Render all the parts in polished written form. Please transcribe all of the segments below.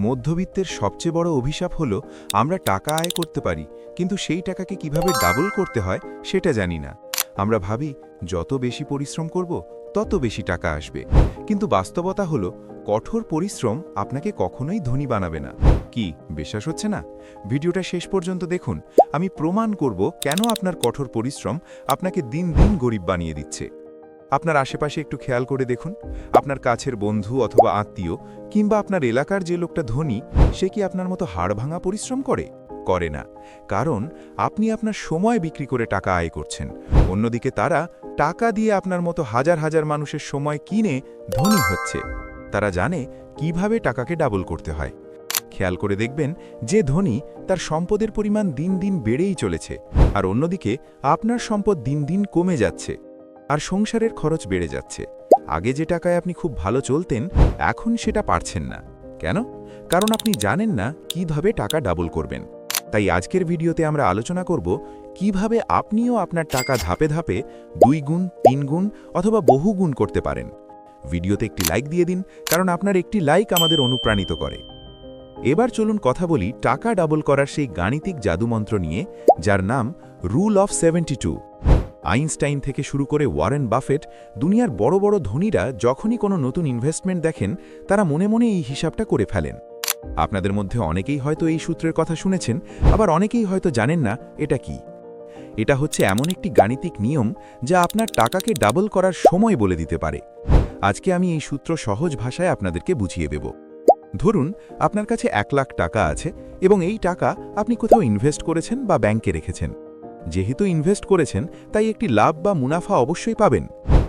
মধ্যবিত্তের সবচেয়ে বড় অভিশাপ হলো আমরা টাকা আয় করতে পারি, কিন্তু সেই টাকাকে কিভাবে ডাবল করতে হয় সেটা জানি না। আমরা ভাবি যত বেশি পরিশ্রম করব তত বেশি টাকা আসবে, কিন্তু বাস্তবতা হলো কঠোর পরিশ্রম আপনাকে কখনোই ধনী বানাবে না। কি বিশ্বাস হচ্ছে না? ভিডিওটা শেষ পর্যন্ত দেখুন, আমি প্রমাণ করব কেন আপনার কঠোর পরিশ্রম আপনাকে দিন দিন গরিব বানিয়ে দিচ্ছে। আপনার আশেপাশে একটু খেয়াল করে দেখুন, আপনার কাছের বন্ধু অথবা আত্মীয় কিংবা আপনার এলাকার যে লোকটা ধনী, সে কি আপনার মতো হাড় ভাঙা পরিশ্রম করে না। কারণ আপনি আপনার সময় বিক্রি করে টাকা আয় করছেন, অন্যদিকে তারা টাকা দিয়ে আপনার মতো হাজার হাজার মানুষের সময় কিনে ধনী হচ্ছে। তারা জানে কিভাবে টাকাকে ডাবল করতে হয়। খেয়াল করে দেখবেন, যে ধনী তার সম্পদের পরিমাণ দিন দিন বেড়েই চলেছে, আর অন্যদিকে আপনার সম্পদ দিন দিন কমে যাচ্ছে আর সংসারের খরচ বেড়ে যাচ্ছে। আগে যে টাকায় আপনি খুব ভালো চলতেন, এখন সেটা পারছেন না। কেন? কারণ আপনি জানেন না কিভাবে টাকা ডাবল করবেন। তাই আজকের ভিডিওতে আমরা আলোচনা করব কিভাবে আপনিও আপনার টাকা ধাপে ধাপে 2 গুণ, 3 গুণ অথবা বহু গুণ করতে পারেন। ভিডিওতে একটি লাইক দিয়ে দিন, কারণ আপনার একটি লাইক আমাদের অনুপ্রাণিত করে। এবার চলুন কথা বলি টাকা ডাবল করার সেই গাণিতিক জাদুমন্ত্র নিয়ে, যার নাম রুল অফ 72। আইনস্টাইন থেকে শুরু করে ওয়ারেন বাফেট, দুনিয়ার বড় বড় ধনীরা যখনই কোনো নতুন ইনভেস্টমেন্ট দেখেন, তারা মনে মনে এই হিসাবটা করে ফেলেন। আপনাদের মধ্যে অনেকেই হয়তো এই সূত্রের কথা শুনেছেন, আবার অনেকেই হয়তো জানেন না এটা কি। এটা হচ্ছে এমন একটি গাণিতিক নিয়ম যা আপনার টাকাকে ডাবল করার সময় বলে দিতে পারে। আজকে আমি এই সূত্র সহজ ভাষায় আপনাদেরকে বুঝিয়ে দেব। ধরুন আপনার কাছে 1 লাখ টাকা আছে এবং এই টাকা আপনি কোথাও ইনভেস্ট করেছেন বা ব্যাংকে রেখেছেন। যেহেতু ইনভেস্ট করেছেন, তাই একটি লাভ বা মুনাফা অবশ্যই পাবেন।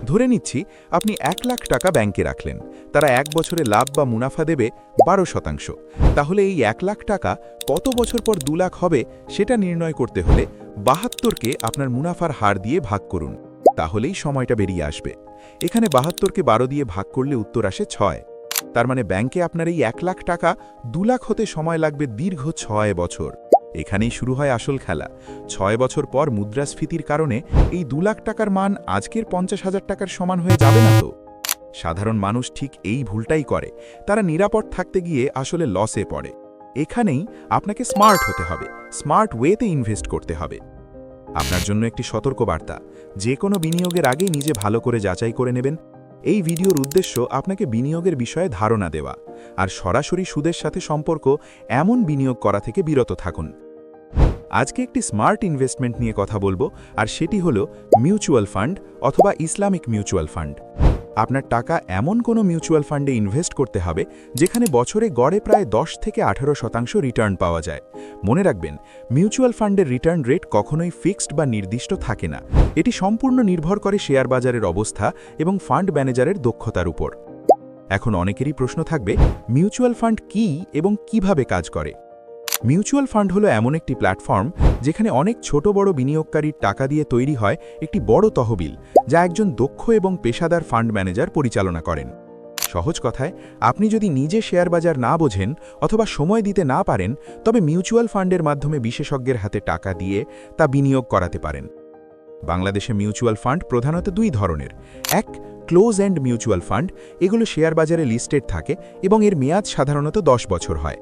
ধরে নিচ্ছি আপনি 1 লাখ টাকা ব্যাংকে রাখলেন, তারা 1 বছরে লাভ বা মুনাফা দেবে 12%। তাহলে এই 1 লাখ টাকা কত বছর পর 2 লাখ হবে সেটা নির্ণয় করতে হলে 72কে আপনার মুনাফার হার দিয়ে ভাগ করুন, তাহলেই সময়টা বেরিয়ে আসবে। এখানে 72কে 12 দিয়ে ভাগ করলে উত্তর আসে 6। তার মানে ব্যাংকে আপনার এই 1 লাখ টাকা 2 লাখ হতে সময় লাগবে দীর্ঘ 6 বছর। এখানেই শুরু হয় আসল খেলা। 6 বছর পর মুদ্রাস্ফীতির কারণে এই 2 লাখ টাকার মান আজকের 50,000 টাকার সমান হয়ে যাবে না তো? সাধারণ মানুষ ঠিক এই ভুলটাই করে, তারা নিরাপদ থাকতে গিয়ে আসলে লসে পড়ে। এখানেই আপনাকে স্মার্ট হতে হবে, স্মার্ট ওয়েতে ইনভেস্ট করতে হবে। আপনার জন্য একটি সতর্কবার্তা, যে কোনো বিনিয়োগের আগেই নিজে ভালো করে যাচাই করে নেবেন। এই ভিডিওর উদ্দেশ্য আপনাকে বিনিয়োগের বিষয়ে ধারণা দেওয়া, আর সরাসরি সুদের সাথে সম্পর্ক এমন বিনিয়োগ করা থেকে বিরত থাকুন। আজকে একটি স্মার্ট ইনভেস্টমেন্ট নিয়ে কথা বলবো, আর সেটি হলো মিউচুয়াল ফান্ড অথবা ইসলামিক মিউচুয়াল ফান্ড। আপনার টাকা এমন কোনো মিউচুয়াল ফান্ডে ইনভেস্ট করতে হবে যেখানে বছরে গড়ে প্রায় 10 থেকে 18% রিটার্ন পাওয়া যায়। মনে রাখবেন, মিউচুয়াল ফান্ডের রিটার্ন রেট কখনোই ফিক্সড বা নির্দিষ্ট থাকে না। এটি সম্পূর্ণ নির্ভর করে শেয়ার বাজারের অবস্থা এবং ফান্ড ম্যানেজারের দক্ষতার উপর। এখন অনেকেরই প্রশ্ন থাকবে, মিউচুয়াল ফান্ড কি এবং কিভাবে কাজ করে? মিউচুয়াল ফান্ড হলো এমন একটি প্ল্যাটফর্ম যেখানে অনেক ছোট বড় বিনিয়োগকারীর টাকা দিয়ে তৈরি হয় একটি বড় তহবিল, যা একজন দক্ষ এবং পেশাদার ফান্ড ম্যানেজার পরিচালনা করেন। সহজ কথায়, আপনি যদি নিজে শেয়ার বাজার না বোঝেন অথবা সময় দিতে না পারেন, তবে মিউচুয়াল ফান্ডের মাধ্যমে বিশেষজ্ঞের হাতে টাকা দিয়ে তা বিনিয়োগ করাতে পারেন। বাংলাদেশে মিউচুয়াল ফান্ড প্রধানত 2 ধরনের। এক, ক্লোজ এন্ড মিউচুয়াল ফান্ড। এগুলো শেয়ার বাজারে লিস্টেড থাকে এবং এর মেয়াদ সাধারণত 10 বছর হয়।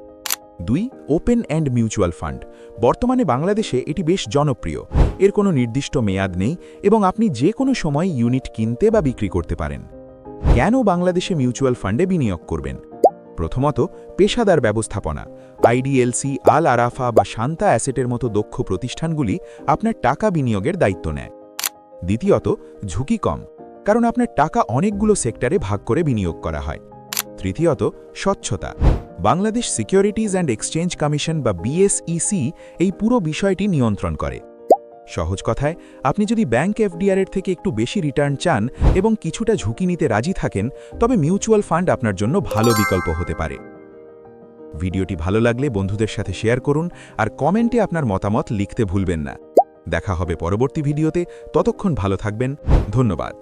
2, ওপেন এন্ড মিউচুয়াল ফান্ড। বর্তমানে বাংলাদেশে এটি বেশ জনপ্রিয়। এর কোনো নির্দিষ্ট মেয়াদ নেই এবং আপনি যে কোনো সময় ইউনিট কিনতে বা বিক্রি করতে পারেন। কেন বাংলাদেশে মিউচুয়াল ফান্ডে বিনিয়োগ করবেন? প্রথমত, পেশাদার ব্যবস্থাপনা। আইডিএলসি, আল আরাফা বা শান্তা অ্যাসেটের মতো দক্ষ প্রতিষ্ঠানগুলি আপনার টাকা বিনিয়োগের দায়িত্ব নেয়। দ্বিতীয়ত, ঝুঁকি কম, কারণ আপনার টাকা অনেকগুলো সেক্টরে ভাগ করে বিনিয়োগ করা হয়। তৃতীয়ত, স্বচ্ছতা। Bangladesh securities and exchange commission বা BSEC এই পুরো বিষয়টি নিয়ন্ত্রণ করে। সহজ কথায়, আপনি যদি ব্যাংক এফডিআর থেকে একটু বেশি রিটার্ন চান এবং কিছুটা ঝুঁকি নিতে রাজি থাকেন, তবে মিউচুয়াল ফান্ড আপনার জন্য ভালো বিকল্প হতে পারে। ভিডিওটি ভালো লাগলে বন্ধুদের সাথে শেয়ার করুন, আর কমেন্টে আপনার মতামত লিখতে ভুলবেন না। দেখা হবে পরবর্তী ভিডিওতে। ততক্ষণ ভালো থাকবেন। ধন্যবাদ।